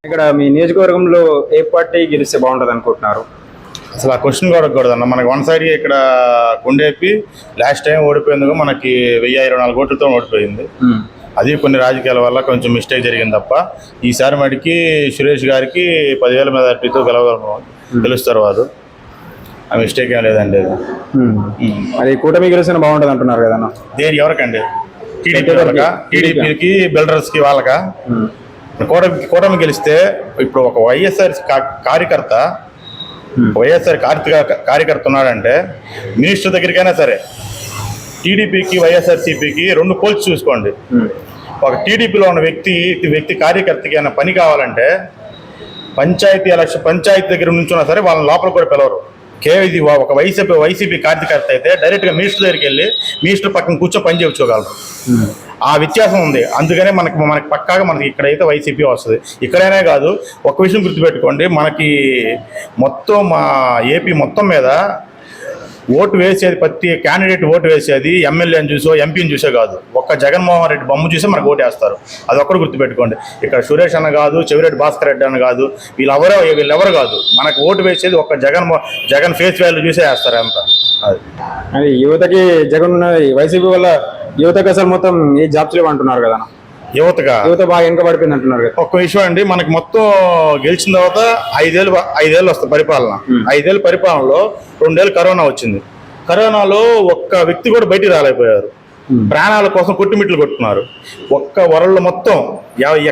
ఇక్కడ మీ నియోజకవర్గంలో ఏ పార్టీ గెలిస్తే బాగుంటుంది అనుకుంటున్నారు? అసలు ఆ క్వశ్చన్ కూడా కూడదన్న. మనకి వన్ సైడ్గా ఇక్కడ కొండేపి లాస్ట్ టైం ఓడిపోయేందుకు మనకి 1024 ఓట్లతో ఓడిపోయింది. అది కొన్ని రాజకీయాల వల్ల కొంచెం మిస్టేక్ జరిగింది తప్ప ఈసారి మటుకి సురేష్ గారికి 10,000 మెజార్టీతో గెలుస్తారు వారు. ఆ మిస్టేక్ ఏం లేదండి. అది కూటమి గెలిచిన బాగుంటుంది అంటున్నారు కదా? దేని ఎవరికండి? టీడీపీ వాళ్ళకా? టీడీపీకి బిల్డర్స్కి వాళ్ళకా? కూటమి గెలిస్తే ఇప్పుడు ఒక వైఎస్ఆర్ కార్యకర్త ఉన్నాడంటే మినిస్టర్ దగ్గరికైనా సరే టీడీపీకి వైఎస్ఆర్సీపీకి 2 పోల్చి చూసుకోండి. ఒక టీడీపీలో ఉన్న వ్యక్తి కార్యకర్తకి ఏమైనా పని కావాలంటే పంచాయతీ దగ్గర నుంచున్నా సరే వాళ్ళని లోపల కూడా పిలవరు. ఇది ఒక వైసీపీ కార్యకర్త అయితే డైరెక్ట్గా మినిస్టర్ దగ్గరికి వెళ్ళి మినిస్టర్ పక్కన కూర్చొని పని చేయించుకోగలరు. ఆ వ్యత్యాసం ఉంది. అందుకనే మనకి పక్కాగా మనకి ఇక్కడైతే వైసీపీ వస్తుంది. ఇక్కడైనా కాదు, ఒక విషయం గుర్తుపెట్టుకోండి, మనకి మొత్తం మా ఏపీ మొత్తం మీద ఓటు వేసేది, ప్రతి క్యాండిడేట్ ఓటు వేసేది ఎమ్మెల్యేని చూసో ఎంపీని చూసో కాదు, ఒక్క జగన్మోహన్ రెడ్డి బొమ్మ చూసే మనకు ఓటు వేస్తారు. అది ఒక్కడు గుర్తుపెట్టుకోండి. ఇక్కడ సురేష్ అన్న కాదు, చెవిరెడ్డి భాస్కర్ రెడ్డి అన్న కాదు, వీళ్ళెవరు కాదు. మనకు ఓటు వేసేది ఒక్క జగన్ ఫేస్ వాల్యూ చూసే వేస్తారు అంతా. అది యువతకి జగన్ వైసీపీ వల్ల యువతకి అసలు మొత్తం ఏ జాబ్స్ లేవు అంటున్నారు కదా? యువత బాగా వెనకబడిపోయింది అంటున్నారు కదా. ఒక్క విషయం అండి, మనకి మొత్తం గెలిచిన తర్వాత 5 ఏళ్ళు వస్తుంది పరిపాలన. 5 ఏళ్ళ పరిపాలనలో 2 ఏళ్ళు కరోనా వచ్చింది. కరోనాలో ఒక్క వ్యక్తి కూడా బయటికి రాలేకపోయారు. ప్రాణాల కోసం కొట్టుమిట్లు కొట్టుకున్నారు. ఒక్క వరల్డ్ మొత్తం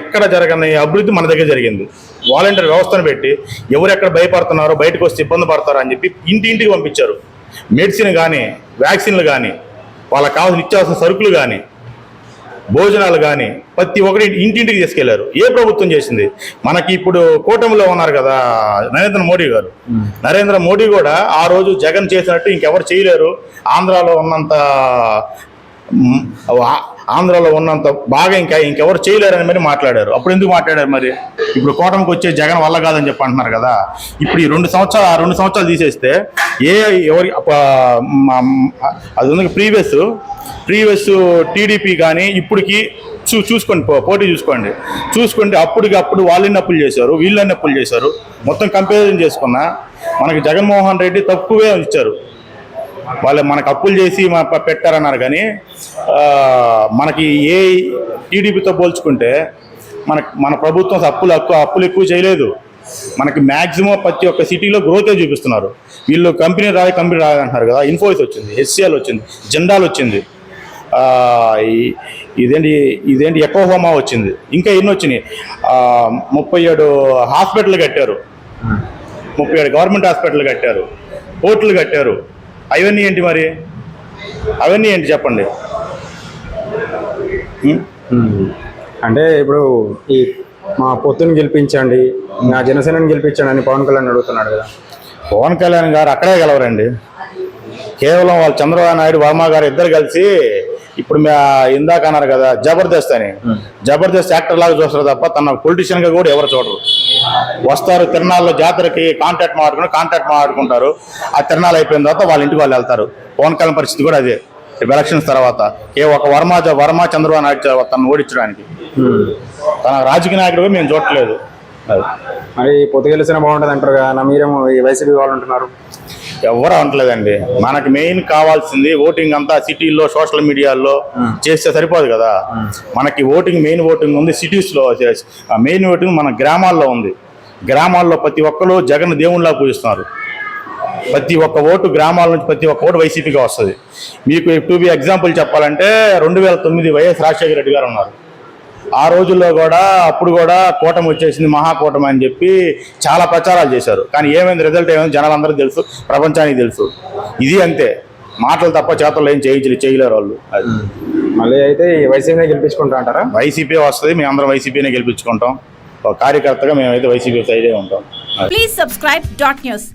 ఎక్కడ జరగని అభివృద్ధి మన దగ్గర జరిగింది. వాలంటీర్ వ్యవస్థను పెట్టి ఎవరెక్కడ భయపడుతున్నారో, బయటకు వస్తే ఇబ్బంది పడతారో అని చెప్పి ఇంటింటికి పంపించారు. మెడిసిన్ కానీ, వ్యాక్సిన్లు కానీ, వాళ్ళకి కావాల్సిన నిత్యావసర సరుకులు కానీ, భోజనాలు కానీ ప్రతి ఒక్కటి ఇంటింటికి తీసుకెళ్లారు. ఏ ప్రభుత్వం చేసింది? మనకి ఇప్పుడు కూటమిలో ఉన్నారు కదా నరేంద్ర మోడీ గారు. నరేంద్ర మోడీ కూడా ఆ రోజు జగన్ చేసినట్టు ఇంకెవరు చేయలేరు. ఆంధ్రాలో ఉన్నంత బాగా ఇంకెవరు చేయలేరని మరి మాట్లాడారు. అప్పుడు ఎందుకు మాట్లాడారు మరి? ఇప్పుడు కూటమికి వచ్చే జగన్ వల్ల కాదని చెప్పి అంటున్నారు కదా. ఇప్పుడు ఈ 2 సంవత్సరాలు తీసేస్తే ఎవరి అది ఉంది ప్రీవియస్ టీడీపీ కానీ ఇప్పటికి చూసుకోండి, పోటీ చూసుకోండి. అప్పుడు వాళ్ళని అప్పులు చేశారు, వీళ్ళని అప్పులు చేశారు. మొత్తం కంపారిజన్ చేసుకున్నా మనకి జగన్మోహన్ రెడ్డి తక్కువే ఇచ్చారు. వాళ్ళు మనకు అప్పులు చేసి పెట్టారన్నారు. కానీ మనకి ఏ టీడీపీతో పోల్చుకుంటే మన ప్రభుత్వం అప్పులు ఎక్కువ చేయలేదు. మనకి మ్యాక్సిమం ప్రతి ఒక్క సిటీలో గ్రోతే చూపిస్తున్నారు. వీళ్ళు కంపెనీ రాదంటున్నారు కదా. ఇన్ఫోసిస్ వచ్చింది, హెచ్సిఎల్ వచ్చింది, జెండాల్ వచ్చింది, ఇదేంటి ఎకోహోమా వచ్చింది, ఇంకా ఎన్ని వచ్చినాయి. 37 హాస్పిటల్ కట్టారు, 37 గవర్నమెంట్ హాస్పిటల్ కట్టారు, పోర్టులు కట్టారు. అవన్నీ ఏంటి మరి? అవన్నీ ఏంటి చెప్పండి? అంటే ఇప్పుడు ఈ మా పొత్తుని గెలిపించండి, నా జనసేనని గెలిపించండి అని పవన్ కళ్యాణ్ అడుగుతున్నాడు కదా. పవన్ కళ్యాణ్ గారు అక్కడే గెలవరండి. కేవలం వాళ్ళు చంద్రబాబు నాయుడు, వర్మ గారు ఇద్దరు కలిసి ఇప్పుడు ఇందాక అన్నారు కదా జబర్దస్త్ అని, జబర్దస్త్ యాక్టర్ లాగా చూస్తారు తప్ప తన పొలిటీషియన్ గా కూడా ఎవరు చూడరు. వస్తారు తిరణాల్లో జాతరకి కాంట్రాక్ట్ మాట్లాడుకుంటారు. ఆ తిరణాలు అయిపోయిన తర్వాత వాళ్ళ ఇంటికి వాళ్ళు వెళ్తారు. పవన్ కళ్యాణ్ పరిస్థితి కూడా అదే. ఎలక్షన్స్ తర్వాత ఒక వర్మ చంద్రబాబు నాయుడు తను ఓడించడానికి తన రాజకీయ నాయకుడు మేము చూడట్లేదు. మరి పొత్తు గెలిచిన బాగుంటుంది అంటారు కదా, మీరేమో ఈ వైసీపీ వాళ్ళు అంటున్నారు. ఎవరు అనట్లేదండి. మనకి మెయిన్ కావాల్సింది ఓటింగ్ అంతా సిటీల్లో సోషల్ మీడియాలో చేస్తే సరిపోదు కదా. మనకి మెయిన్ ఓటింగ్ ఉంది సిటీస్లో. మెయిన్ ఓటింగ్ మన గ్రామాల్లో ఉంది. గ్రామాల్లో ప్రతి ఒక్కరు జగన్ దేవుళ్ళ పూజిస్తున్నారు. ప్రతి ఒక్క ఓటు గ్రామాల నుంచి ప్రతి ఒక్క ఓటు వైసీపీగా వస్తుంది. మీకు టు బి ఎగ్జాంపుల్ చెప్పాలంటే 2009 వైఎస్ రాజశేఖర రెడ్డి గారు ఉన్నారు. ఆ రోజుల్లో కూడా అప్పుడు కూడా కూటమి వచ్చేసింది, మహాకూటమి అని చెప్పి చాలా ప్రచారాలు చేశారు. కానీ ఏమైంది? రిజల్ట్ ఏమైంది? జనాలందరికీ తెలుసు, ప్రపంచానికి తెలుసు. ఇది అంతే, మాటలు తప్ప చేతల్లో ఏం చేయలేరు వాళ్ళు. అది మళ్ళీ అయితే వైసీపీనే గెలిపించుకుంటా అంటారా? వైసీపీ వస్తుంది, మేము అందరం వైసీపీనే గెలిపించుకుంటాం. ఒక కార్యకర్తగా మేమైతే వైసీపీ సైడే ఉంటాం. Please subscribe .news.